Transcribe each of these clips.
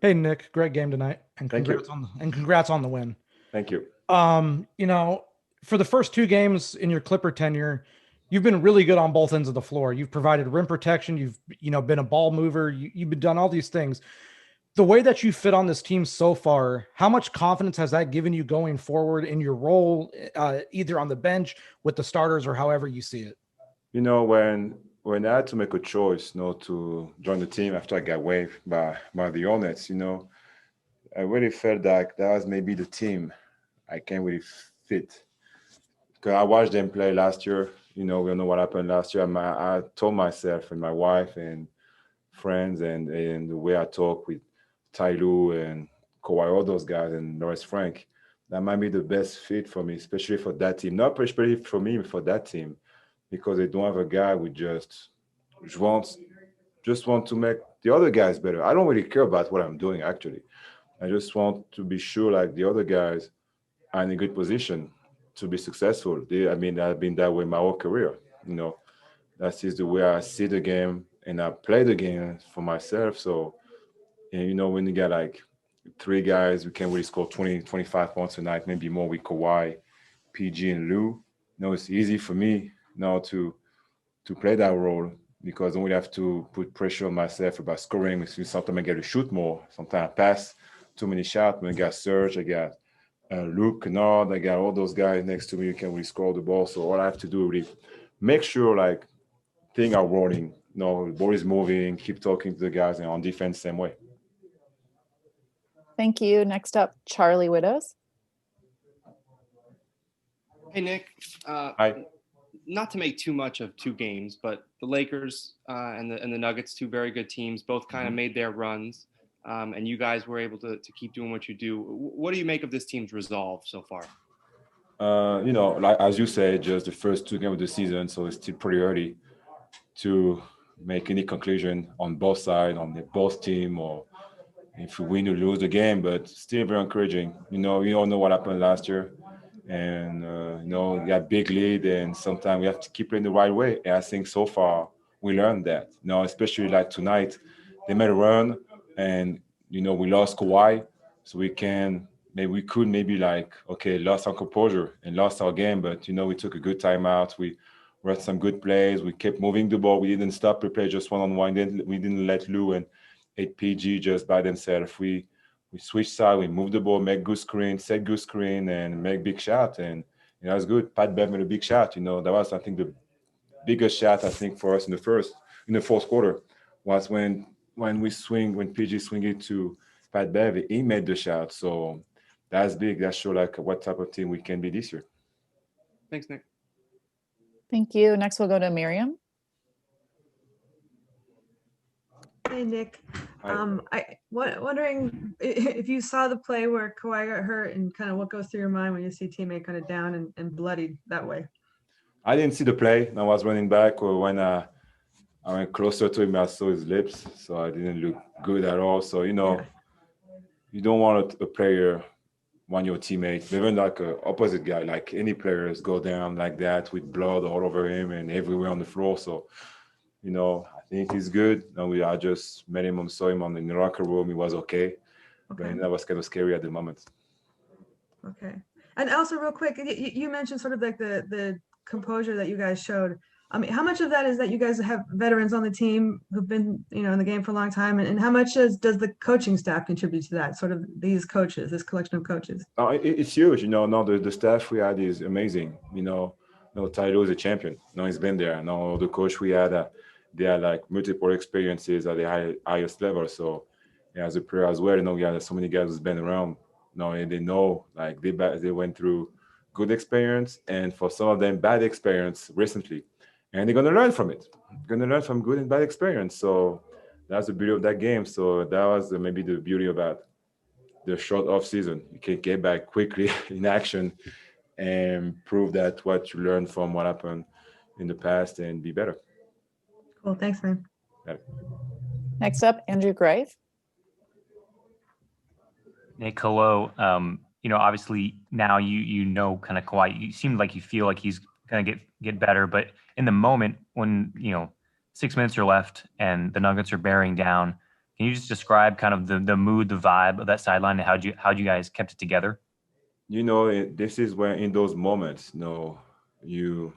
Hey Nick, great game tonight, and Thank you. congrats on the win. Thank you. You know, for the first two games in your Clipper tenure, you've been really good on both ends of the floor. You've provided rim protection. You've been a ball mover. You've been done all these things. The way that you fit on this team so far, how much confidence has that given you going forward in your role, either on the bench with the starters or however you see it? When I had to make a choice, to join the team after I got waived by the Hornets, I really felt like that was maybe the team I can't really fit. Because I watched them play last year. We all know what happened last year. I told myself and my wife and friends and the way I talk with Ty Lue and Kawhi, all those guys, and Norris Frank, that might be the best fit for me, especially for that team. Not especially for me, but for that team, because they don't have a guy who just wants just want to make the other guys better. I don't really care about what I'm doing actually. I just want to be sure like the other guys are in a good position to be successful. I've been that way my whole career. You know, that's just the way I see the game and I play the game for myself. So, and when you got like three guys who can really score 20, 25 points a night, maybe more with Kawhi, PG, and Lou, it's easy for me now to play that role because I don't really have to put pressure on myself about scoring. Sometimes I get to shoot more. Sometimes I pass too many shots. When I got Serge, I got Luke Kennard, I got all those guys next to me who can really score the ball. So all I have to do is really make sure like things are rolling. The ball is moving, keep talking to the guys, and on defense, same way. Thank you. Next up, Charlie Widows. Hey, Nick. Hi. Not to make too much of two games, but the Lakers and the Nuggets, two very good teams, both kind of made their runs, and you guys were able to keep doing what you do. What do you make of this team's resolve so far? Like as you said, just the first two games of the season, so it's still pretty early to make any conclusion on both sides, on the both team, or if we win or lose the game. But still very encouraging. You all know what happened last year, and we got big lead, and sometimes we have to keep playing the right way. And I think so far we learned that. Especially like tonight, they made a run, and we lost Kawhi, so we could maybe like okay, lost our composure and lost our game, but we took a good timeout. We had some good plays. We kept moving the ball. We didn't stop to play just one on one. We didn't let Lou and 8PG just by themselves. We switch side, we move the ball, make good screen, set good screen, and make big shot. And that's good. Pat Bev made a big shot. That was I think the biggest shot I think for us in the fourth quarter was when PG swing it to Pat Bev, he made the shot. So that's big. That shows like what type of team we can be this year. Thanks, Nick. Thank you. Next, we'll go to Miriam. Hey, Nick. Hi. Wondering if you saw the play where Kawhi got hurt and kind of what goes through your mind when you see teammate kind of down and bloodied that way. I didn't see the play. I was running back, or when I went closer to him, I saw his lips, so I didn't look good at all. So you don't want a player, one your teammate, even like an opposite guy, like any players go down like that with blood all over him and everywhere on the floor. So I think he's good. I just met him, saw him in the locker room. He was okay. But that was kind of scary at the moment. Okay. And also real quick, you mentioned sort of like the composure that you guys showed. I mean, how much of that is that you guys have veterans on the team who've been, in the game for a long time, and how much does the coaching staff contribute to that? Sort of these coaches, this collection of coaches. It's huge. No, the staff we had is amazing. Tyler is a champion. He's been there. The coach we had, they had like multiple experiences at the highest level. So as a player as well, we had so many guys who's been around. And they know like they went through good experience, and for some of them bad experience recently. And they're going to learn from it. They're going to learn from good and bad experience. So that's the beauty of that game. So that was maybe the beauty about the short off season. You can get back quickly in action and prove that what you learned from what happened in the past and be better. Cool. Thanks, man. Yeah. Next up, Andrew Grave. Nick, hello. Obviously now kind of Kawhi. You seem like you feel like he's gonna get better, but in the moment when 6 minutes are left and the Nuggets are bearing down, Can you just describe kind of the mood, the vibe of that sideline, and how'd you guys kept it together? This is where in those moments, you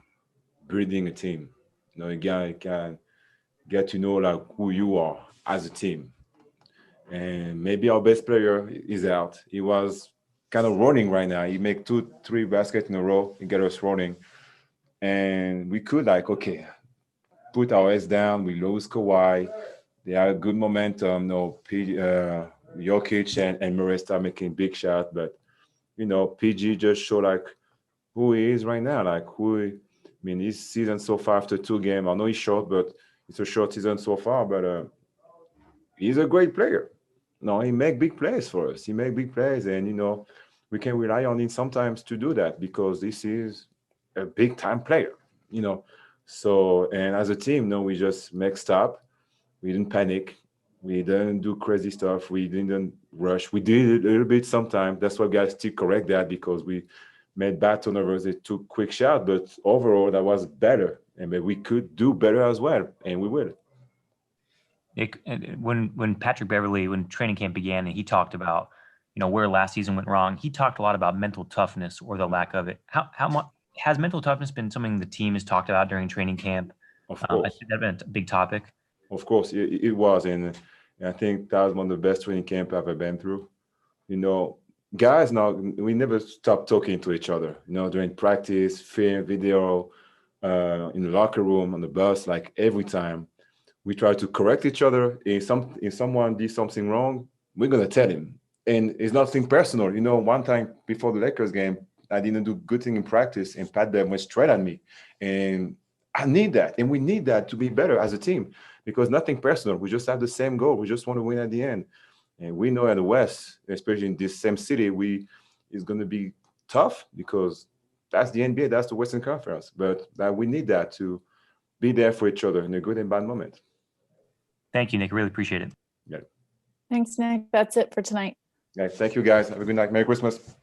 breeding a team. You can get to know like who you are as a team. And maybe our best player is out. He was kind of running right now. He make 2-3 baskets in a row. He get us running, and we could like okay, put our heads down. We lose Kawhi. They have good momentum. Jokic and Murray start making big shots, but PG just show like who he is right now. His season so far after 2 games. I know he's short, but it's a short season so far. But he's a great player. No, he make big plays for us. He make big plays, and we can rely on him sometimes to do that because this is a big time player. So and as a team, we just make stop. We didn't panic. We didn't do crazy stuff. We didn't rush. We did it a little bit sometimes. That's why guys still correct that because we made bad turnovers. They took quick shot, but overall that was better. And we could do better as well, and we will. When Patrick Beverley, when training camp began, and he talked about where last season went wrong, he talked a lot about mental toughness or the lack of it. How much has mental toughness been something the team has talked about during training camp? Of course, I think that's been a big topic. Of course, it was, and I think that was one of the best training camp I've ever been through. Guys, now we never stop talking to each other. During practice, film, video, in the locker room, on the bus, like every time. We try to correct each other. If someone did something wrong, we're gonna tell him, and it's nothing personal. One time before the Lakers game, I didn't do good thing in practice, and Pat Bev went straight at me, and I need that, and we need that to be better as a team because nothing personal. We just have the same goal. We just want to win at the end, and we know at the West, especially in this same city, it's going to be tough because that's the NBA, that's the Western Conference. But we need that to be there for each other in a good and bad moment. Thank you, Nick. Really appreciate it. Yeah. Thanks, Nick. That's it for tonight. Yeah, thank you, guys. Have a good night. Merry Christmas.